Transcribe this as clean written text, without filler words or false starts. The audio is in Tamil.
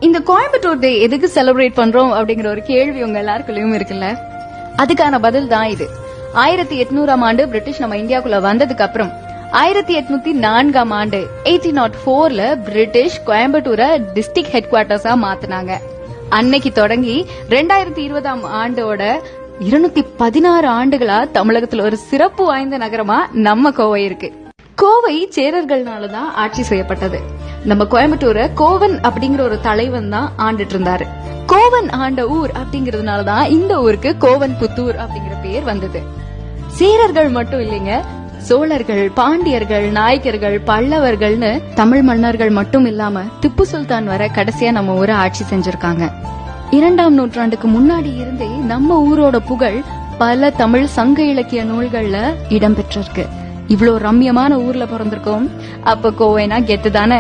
இந்த கோயம்புத்தூர் டே எதுக்கு செலிப்ரேட் பண்றோம் அப்படிங்கிற ஒரு கேள்வி உங்க எல்லாருக்குள்ளயும் இருக்குல்ல. அதுக்கான பதில் தான் இது. 1800ஆம் ஆண்டு பிரிட்டிஷ் நம்ம இந்தியாக்குள்ள வந்ததுக்கு அப்புறம் 1804ஆம் ஆண்டு 1804ல பிரிட்டிஷ் கோயம்புத்தூரை டிஸ்ட்ரிக்ட் ஹெட் குவார்டர்ஸா மாத்தினாங்க. அன்னைக்கு தொடங்கி 2020ஆம் ஆண்டோட 216 ஆண்டுகளா தமிழகத்துல ஒரு சிறப்பு வாய்ந்த நகரமா நம்ம கோவை இருக்கு. கோவை சேரர்கள்னாலதான் ஆட்சி செய்யப்பட்டது. நம்ம கோயம்புத்தூரை கோவன் அப்படிங்கிற ஒரு தலைவன் தான் ஆண்டுட்டு இருந்தாரு. கோவன் ஆண்ட ஊர் அப்படிங்கறதுனாலதான் இந்த ஊருக்கு கோவன் புத்தூர் அப்படிங்கிற பேர் வந்தது. சேரர்கள் மட்டும் இல்லைங்க, சோழர்கள், பாண்டியர்கள், நாயக்கர்கள், பல்லவர்கள்னு தமிழ் மன்னர்கள் மட்டும் இல்லாம திப்பு சுல்தான் வர கடைசியா நம்ம ஊரை ஆட்சி செஞ்சிருக்காங்க. 2ஆம் நூற்றாண்டுக்கு முன்னாடி இருந்தே நம்ம ஊரோட புகழ் பல தமிழ் சங்க இலக்கிய நூல்கள்ல இடம்பெற்றிருக்கு. இவ்ளோ ரம்யமான ஊர்ல பிறந்திருக்கோம். அப்ப கோவைனா கெத்து தானே.